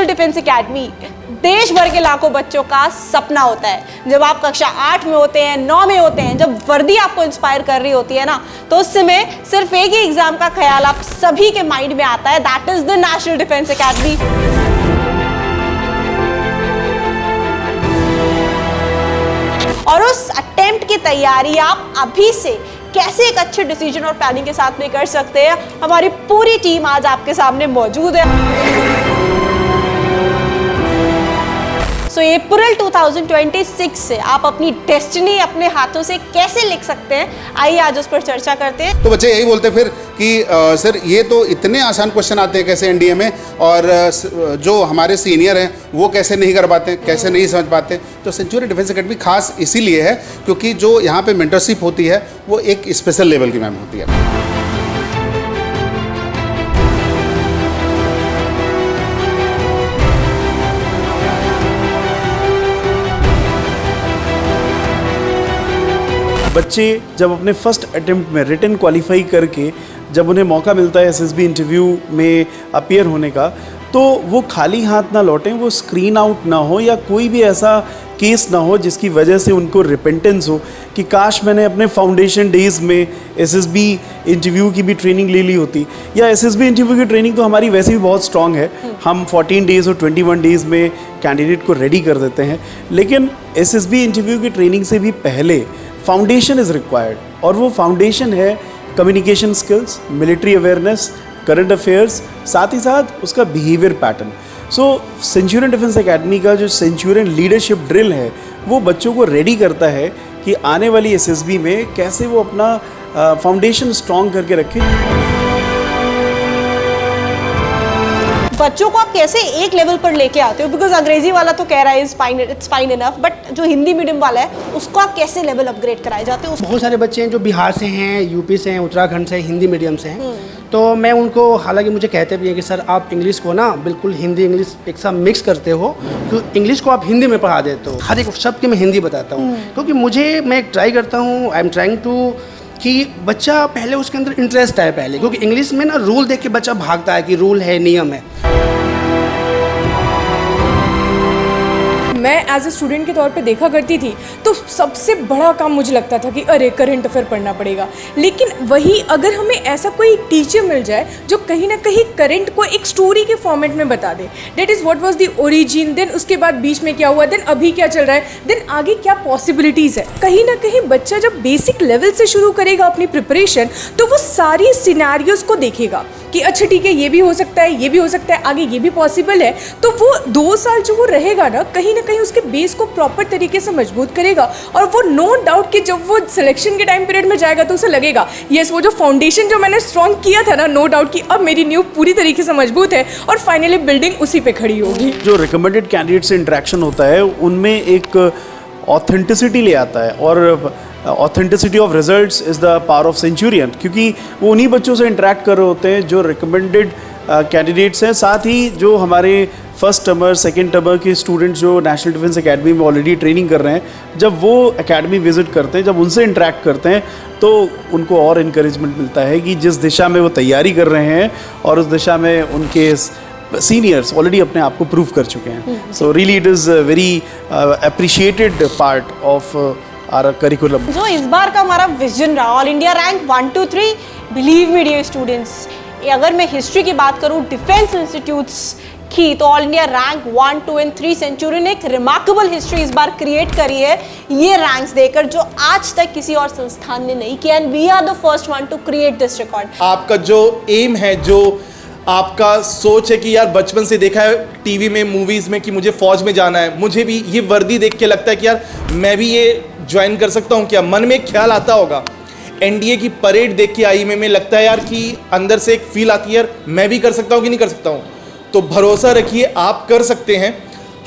National defence academy देश भर के लाखों बच्चों का सपना होता है। जब आप कक्षा 8 में होते हैं, 9 में होते हैं, जब वर्दी आपको इंस्पायर कर रही होती है ना, तो उस समय सिर्फ एक ही एग्जाम का ख्याल आप सभी के माइंड में आता है, that is the national defence academy. और उस अटेम्प्ट की तैयारी आप अभी से कैसे एक अच्छे डिसीजन और प्लानिंग के साथ में कर सकते हैं, हमारी पूरी टीम आज आपके सामने मौजूद है। सो अप्रैल 2026 से आप अपनी डेस्टिनी अपने हाथों से कैसे लिख सकते हैं, आइए आज उस पर चर्चा करते हैं। तो बच्चे यही बोलते फिर कि सर ये तो इतने आसान क्वेश्चन आते हैं कैसे एनडीए में, और जो हमारे सीनियर हैं वो कैसे नहीं कर पाते, कैसे नहीं समझ पाते। तो सेंचुरियन डिफेंस एकेडमी खास इसीलिए है क्योंकि जो यहाँ पे मेंटरशिप होती है वो एक स्पेशल लेवल की मैम होती है। बच्चे जब अपने फर्स्ट अटेम्प्ट में रिटन क्वालिफाई करके जब उन्हें मौका मिलता है एसएसबी इंटरव्यू में अपीयर होने का, तो वो खाली हाथ ना लौटें, वो स्क्रीन आउट ना हो या कोई भी ऐसा केस ना हो जिसकी वजह से उनको रिपेंटेंस हो कि काश मैंने अपने फाउंडेशन डेज़ में एसएसबी इंटरव्यू की भी ट्रेनिंग ले ली होती। या एसएसबी इंटरव्यू की ट्रेनिंग तो हमारी वैसे भी बहुत स्ट्रांग है, हम 14 डेज़ और 21 डेज़ में कैंडिडेट को रेडी कर देते हैं, लेकिन एसएसबी इंटरव्यू की ट्रेनिंग से भी पहले फाउंडेशन इज़ रिक्वायर्ड, और वो फाउंडेशन है communication skills, military awareness, current affairs, साथ ही साथ उसका बिहेवियर पैटर्न। सो सेंचुरियन डिफेंस एकेडमी का जो सेंचुरियन लीडरशिप ड्रिल है वो बच्चों को रेडी करता है कि आने वाली एसएसबी में कैसे वो अपना फाउंडेशन स्ट्रॉन्ग करके रखें। बच्चों को आप कैसे एक लेवल पर लेके आते हो, बिकॉज अंग्रेजी वाला तो कह रहा है इट्स फाइन इनफ, बट जो हिंदी मीडियम वाला है उसको आप कैसे लेवल अपग्रेड कराए जाते हो? बहुत सारे बच्चे हैं जो बिहार से हैं, यूपी से हैं, उत्तराखंड से, हिंदी मीडियम से हैं, तो मैं उनको, हालांकि मुझे कहते भी हैं कि सर आप इंग्लिश को ना बिल्कुल हिंदी इंग्लिश एक साथ मिक्स करते हो, तो इंग्लिश को आप हिंदी में पढ़ा देते हो, हर एक शब्द की मैं हिंदी बताता हूँ, क्योंकि मैं ट्राई करता हूँ, आई एम ट्राइंग टू कि बच्चा पहले उसके अंदर इंटरेस्ट आए पहले, क्योंकि इंग्लिश में ना रूल देख के बच्चा भागता है कि रूल है, नियम है। मैं एज ए स्टूडेंट के तौर पे देखा करती थी तो सबसे बड़ा काम मुझे लगता था कि अरे करंट अफेयर पढ़ना पड़ेगा, लेकिन वही अगर हमें ऐसा कोई टीचर मिल जाए जो कहीं ना कहीं करंट को एक स्टोरी के फॉर्मेट में बता दे, date is what was the origin, then उसके बाद बीच में क्या हुआ, देन अभी क्या चल रहा है, देन आगे क्या पॉसिबिलिटीज़ है। कहीं ना कहीं बच्चा जब बेसिक लेवल से शुरू करेगा अपनी प्रिपरेशन, तो वो सारी सिनेरियोज़ को देखेगा कि अच्छा ठीक है ये भी हो सकता है, ये भी हो सकता है, आगे ये भी पॉसिबल है। तो वो 2 साल जो वो रहेगा ना कहीं उसके बेस को प्रॉपर तरीके से मजबूत करेगा, और वो नो डाउट कि जब वो सिलेक्शन के टाइम पीरियड में जाएगा तो उसे लगेगा यस वो जो फाउंडेशन जो मैंने स्ट्रॉन्ग किया था ना, नो डाउट कि अब मेरी न्यू पूरी तरीके से मजबूत है और फाइनली बिल्डिंग उसी पे खड़ी होगी। जो रिकमेंडेड कैंडिडेट से इंटरेक्शन होता है उनमें एक ऑथेंटिसिटी ले आता है, और authenticity of results is the power of Centurion, क्योंकि वो उन्हीं बच्चों से इंटरेक्ट कर रहे होते हैं जो रिकमेंडेड कैंडिडेट्स हैं। साथ ही जो हमारे फर्स्ट टर्मर, सेकेंड टर्मर के स्टूडेंट्स जो नेशनल डिफेंस एकेडमी में ऑलरेडी ट्रेनिंग कर रहे हैं, जब वो एकेडमी विजिट करते हैं, जब उनसे इंटरेक्ट करते हैं, तो उनको और इनकरेजमेंट मिलता है कि जिस दिशा में वो तैयारी कर रहे हैं और उस दिशा में उनके सीनियर्स ऑलरेडी अपने आप को प्रूव कर चुके हैं। So really it is very appreciated part of our curriculum. जो इस बार का हमारा विजन रहा, all India rank 1 2 3, believe me dear students, अगर मैं हिस्ट्री की बात करूं डिफेंस इंस्टीट्यूट्स की, तो ऑल इंडिया रैंक 1 2 और 3 सेंचुरियन एक रिमार्केबल हिस्ट्री इस बार क्रिएट करी है ये रैंक्स देकर, जो आज तक किसी और संस्थान ने नहीं किया, and we are the first one to create this record. आपका जो एम है, जो आपका सोच है कि यार बचपन से देखा है टीवी में, मूवीज़ में कि मुझे फौज में जाना है, मुझे भी ये वर्दी देख के लगता है कि यार मैं भी ये ज्वाइन कर सकता हूँ क्या, मन में एक ख्याल आता होगा। एनडीए की परेड देख के आई में लगता है यार कि अंदर से एक फील आती है यार मैं भी कर सकता हूँ कि नहीं कर सकता हूँ। तो भरोसा रखिए, आप कर सकते हैं,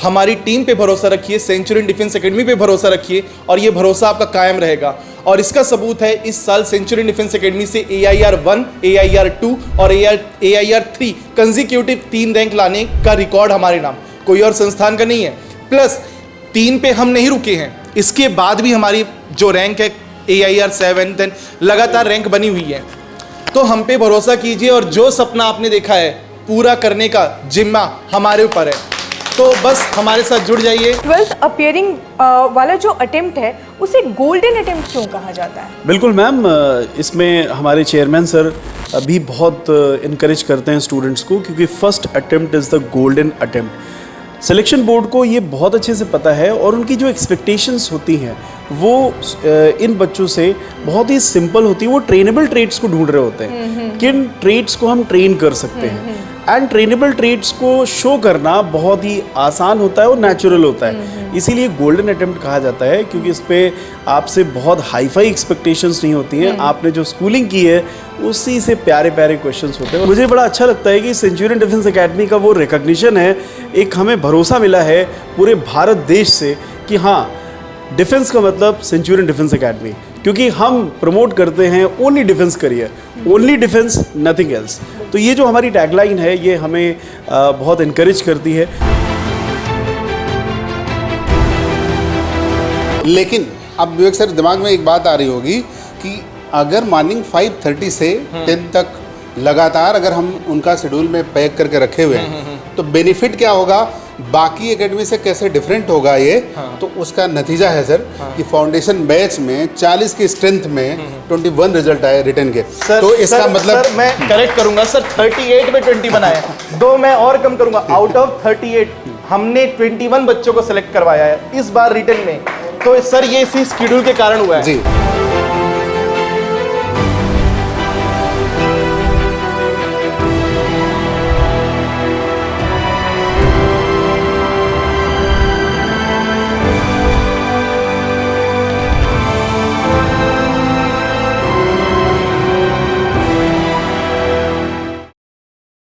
हमारी टीम पे भरोसा रखिए, सेंचुरियन डिफेंस एकेडमी पे भरोसा रखिए, और ये भरोसा आपका कायम रहेगा। और इसका सबूत है इस साल सेंचुरियन डिफेंस एकेडमी से AIR 1, AIR 2 और AIR 3 कंसेक्यूटिव 3 रैंक लाने का रिकॉर्ड हमारे नाम, कोई और संस्थान का नहीं है। प्लस 3 पे हम नहीं रुके हैं, इसके बाद भी हमारी जो रैंक है AIR 7 देन लगातार रैंक बनी हुई है। तो हम पे भरोसा कीजिए, और जो सपना आपने देखा है पूरा करने का जिम्मा हमारे ऊपर है। तो बस हमारे साथ जुड़ जाइए। 12th अपियरिंग वाला जो अटेम्प्ट है उसे गोल्डन अटेम्प्ट क्यों कहा जाता है? बिल्कुल मैम, इसमें हमारे चेयरमैन सर भी बहुत इनकरेज करते हैं स्टूडेंट्स को, क्योंकि first attempt is the golden attempt. Selection board को ये बहुत अच्छे से पता है और उनकी जो एक्सपेक्टेशंस होती हैं वो इन बच्चों से बहुत ही सिंपल होती है। वो ट्रेनेबल ट्रेड्स को ढूंढ रहे होते हैं, किन ट्रेड्स को हम ट्रेन कर सकते हैं, एंड ट्रेनेबल ट्रेड्स को शो करना बहुत ही आसान होता है और नेचुरल होता है। इसीलिए गोल्डन अटेम्प्ट कहा जाता है, क्योंकि इस पे आपसे बहुत हाई फाई एक्सपेक्टेशंस नहीं होती हैं। आपने जो स्कूलिंग की है उसी से प्यारे प्यारे क्वेश्चंस होते हैं। मुझे बड़ा अच्छा लगता है कि सेंचुरियन डिफेंस एकेडमी का वो रिकॉग्निशन है, एक हमें भरोसा मिला है पूरे भारत देश से कि हाँ, डिफेंस का मतलब सेंचुरियन डिफेंस एकेडमी, क्योंकि हम प्रमोट करते हैं only defence career, only defence, nothing else. तो ये जो हमारी टैगलाइन है ये हमें बहुत इनकरेज करती है। लेकिन अब विवेक सर दिमाग में एक बात आ रही होगी कि अगर मॉर्निंग 5:30 से 10 तक लगातार अगर हम उनका शेड्यूल में पैक करके रखे हुए हैं तो बेनिफिट क्या होगा, बाकी एकेडमी से कैसे डिफरेंट होगा ये। तो उसका नतीजा है सर कि फाउंडेशन बैच में 40 की स्ट्रेंथ में 21 रिजल्ट आए रिटर्न के। तो इसका मतलब सर मैं करेक्ट करूंगा सर, 38 में 20 बनाया, 2 मैं और कम करूंगा। आउट ऑफ 38 हमने 21 बच्चों को सिलेक्ट करवाया है इस बार रिटर्न में। तो सर ये इसी शेड्यूल के कारण हुआ है। जी